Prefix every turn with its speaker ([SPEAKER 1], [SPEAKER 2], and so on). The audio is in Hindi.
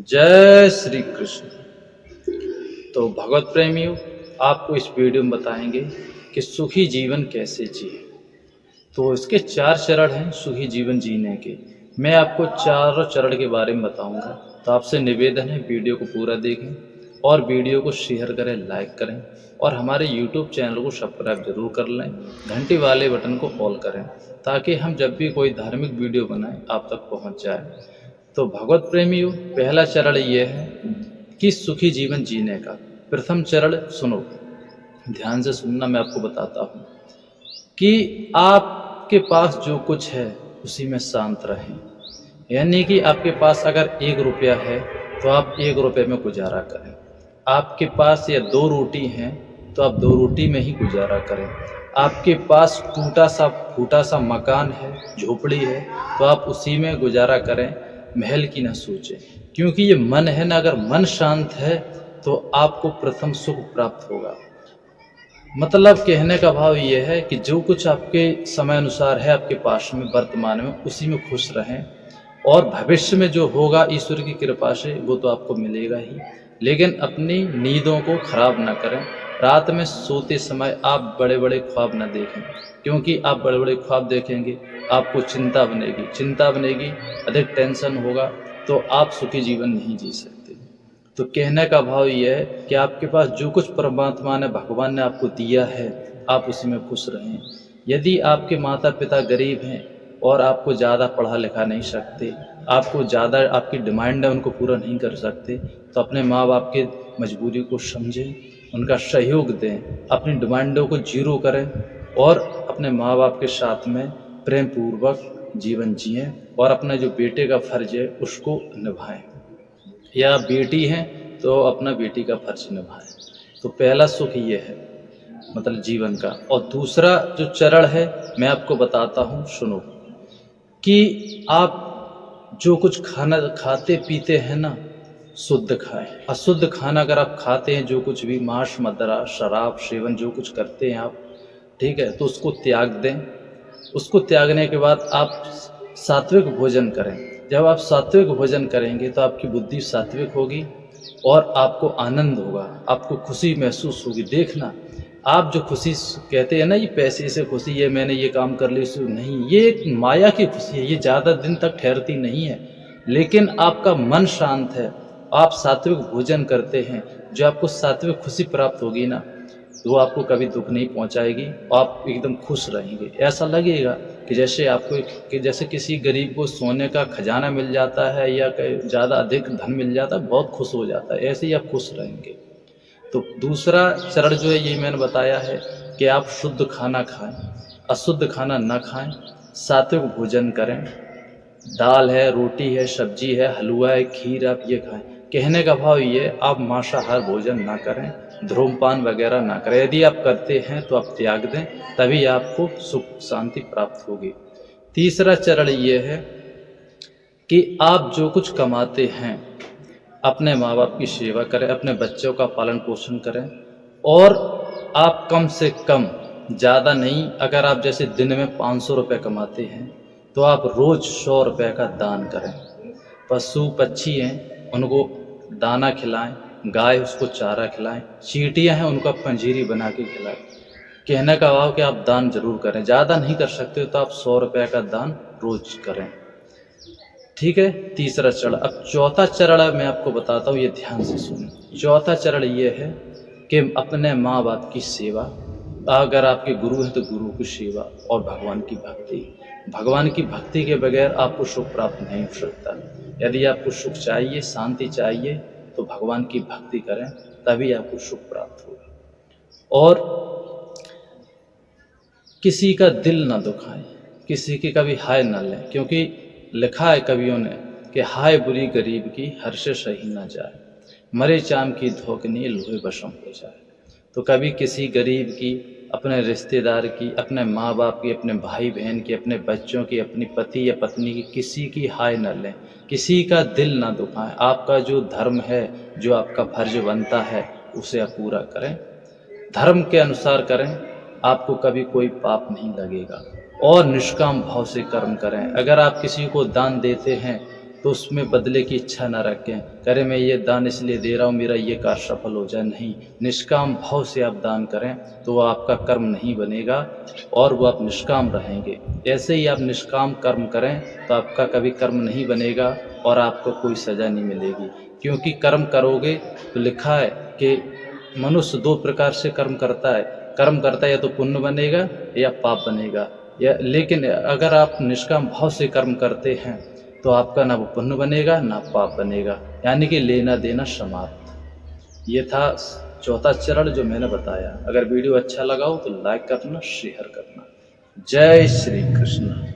[SPEAKER 1] जय श्री कृष्ण। तो भगवत प्रेमियों, आपको इस वीडियो में बताएंगे कि सुखी जीवन कैसे जिए। तो इसके 4 चरण हैं सुखी जीवन जीने के। मैं आपको चारों चरण के बारे में बताऊंगा। तो आपसे निवेदन है वीडियो को पूरा देखें और वीडियो को शेयर करें, लाइक करें और हमारे YouTube चैनल को सब्सक्राइब जरूर कर लें। घंटी वाले बटन को ऑल करें ताकि हम जब भी कोई धार्मिक वीडियो बनाएं आप तक पहुंच जाए। तो भगवत प्रेमियों, पहला चरण ये है कि सुखी जीवन जीने का। प्रथम चरण सुनो, ध्यान से सुनना, मैं आपको बताता हूँ कि आपके पास जो कुछ है उसी में शांत रहें। यानी कि आपके पास अगर 1 रुपया है तो आप 1 रुपये में गुजारा करें। आपके पास या 2 रोटी हैं तो आप 2 रोटी में ही गुजारा करें। आपके पास टूटा सा फूटा सा मकान है, झोपड़ी है, तो आप उसी में गुजारा करें, महल की ना सोचें। क्योंकि ये मन है ना, अगर मन शांत है तो आपको प्रथम सुख प्राप्त होगा। मतलब कहने का भाव ये है कि जो कुछ आपके समय अनुसार है आपके पास में वर्तमान में, उसी में खुश रहें और भविष्य में जो होगा ईश्वर की कृपा से वो तो आपको मिलेगा ही। लेकिन अपनी नींदों को खराब ना करें। रात में सोते समय आप बड़े बड़े ख्वाब ना देखें, क्योंकि आप बड़े बड़े ख्वाब देखेंगे आपको चिंता बनेगी, अधिक टेंशन होगा, तो आप सुखी जीवन नहीं जी सकते। तो कहने का भाव यह है कि आपके पास जो कुछ परमात्मा ने, भगवान ने आपको दिया है, आप उसी में खुश रहें। यदि आपके माता पिता गरीब हैं और आपको ज़्यादा पढ़ा लिखा नहीं सकते, आपको ज़्यादा आपकी डिमांड है उनको पूरा नहीं कर सकते, तो अपने माँ बाप की मजबूरी को समझें, उनका सहयोग दें, अपनी डिमांडों को जीरो करें और अपने माँ बाप के साथ में प्रेम पूर्वक जीवन जिएं और अपना जो बेटे का फर्ज है उसको निभाएं, या बेटी हैं तो अपना बेटी का फर्ज निभाएं। तो पहला सुख ये है, मतलब जीवन का। और दूसरा जो चरण है मैं आपको बताता हूँ, सुनो, कि आप जो कुछ खाना खाते पीते हैं ना, शुद्ध खाएं। अशुद्ध खाना अगर आप खाते हैं, जो कुछ भी मांस मदिरा शराब सेवन जो कुछ करते हैं आप, ठीक है, तो उसको त्याग दें। उसको त्यागने के बाद आप सात्विक भोजन करें। जब आप सात्विक भोजन करेंगे तो आपकी बुद्धि सात्विक होगी और आपको आनंद होगा, आपको खुशी महसूस होगी। देखना, आप जो खुशी कहते हैं ना, ये पैसे से खुशी है, मैंने ये काम कर लिया, इससे नहीं, ये एक माया की खुशी है, ये ज़्यादा दिन तक ठहरती नहीं है। लेकिन आपका मन शांत है, आप सात्विक भोजन करते हैं, जो आपको सात्विक खुशी प्राप्त होगी ना, वो आपको कभी दुख नहीं पहुंचाएगी, आप एकदम खुश रहेंगे। ऐसा लगेगा कि जैसे किसी गरीब को सोने का खजाना मिल जाता है या ज़्यादा अधिक धन मिल जाता है, बहुत खुश हो जाता है, ऐसे ही आप खुश रहेंगे। तो दूसरा चरण जो है ये मैंने बताया है कि आप शुद्ध खाना खाएं, अशुद्ध खाना न खाएं, सात्विक भोजन करें। दाल है, रोटी है, सब्जी है, हलवा है, खीर, आप ये खाएं। कहने का भाव ये, आप मांसाहार भोजन ना करें, धूम्रपान वगैरह ना करें। यदि आप करते हैं तो आप त्याग दें, तभी आपको सुख शांति प्राप्त होगी। तीसरा चरण ये है कि आप जो कुछ कमाते हैं अपने माँ बाप की सेवा करें, अपने बच्चों का पालन पोषण करें और आप कम से कम, ज़्यादा नहीं, अगर आप जैसे दिन में 500 रुपये कमाते हैं तो आप रोज़ 100 रुपये का दान करें। पशु पक्षी हैं उनको दाना खिलाएं, गाय उसको चारा खिलाएं, चींटियां हैं उनको पंजीरी बना के खिलाएं। कहने का भाव कि आप दान जरूर करें। ज़्यादा नहीं कर सकते तो आप 100 रुपये का दान रोज करें, ठीक है। तीसरा चरण। अब चौथा चरण मैं आपको बताता हूँ, ये ध्यान से सुनिए। चौथा चरण ये है कि अपने माँ बाप की सेवा, अगर आपके गुरु हैं तो गुरु की सेवा और भगवान की भक्ति। भगवान की भक्ति के बगैर आपको सुख प्राप्त नहीं हो सकता। यदि आपको सुख चाहिए, शांति चाहिए, तो भगवान की भक्ति करें, तभी आपको सुख प्राप्त होगा। और किसी का दिल न दुखाएं, किसी की कभी हाय न लें, क्योंकि लिखा है कवियों ने कि हाय बुरी गरीब की हर से सही न जाए, मरे चाम की धोकनी लोहे बशम हो जाए। तो कभी किसी गरीब की, अपने रिश्तेदार की, अपने माँ बाप की, अपने भाई बहन की, अपने बच्चों की, अपनी पति या पत्नी की, किसी की हाय न लें, किसी का दिल ना दुखाएं। आपका जो धर्म है, जो आपका फर्ज बनता है, उसे आप पूरा करें, धर्म के अनुसार करें, आपको कभी कोई पाप नहीं लगेगा। और निष्काम भाव से कर्म करें। अगर आप किसी को दान देते हैं तो उसमें बदले की इच्छा न रखें। करें मैं ये दान इसलिए दे रहा हूँ मेरा ये कार्य सफल हो जाए, नहीं। निष्काम भाव से आप दान करें तो वो आपका कर्म नहीं बनेगा और वो आप निष्काम रहेंगे। ऐसे ही आप निष्काम कर्म करें तो आपका कभी कर्म नहीं बनेगा और आपको कोई सज़ा नहीं मिलेगी। क्योंकि कर्म करोगे तो लिखा है कि मनुष्य 2 प्रकार से कर्म करता है। कर्म करता है या तो पुण्य बनेगा या पाप बनेगा, या लेकिन अगर आप निष्काम भाव से कर्म करते हैं तो आपका ना वो पुण्य बनेगा ना पाप बनेगा, यानी कि लेना देना समाप्त। ये था चौथा चरण जो मैंने बताया। अगर वीडियो अच्छा लगा हो तो लाइक करना, शेयर करना। जय श्री कृष्ण।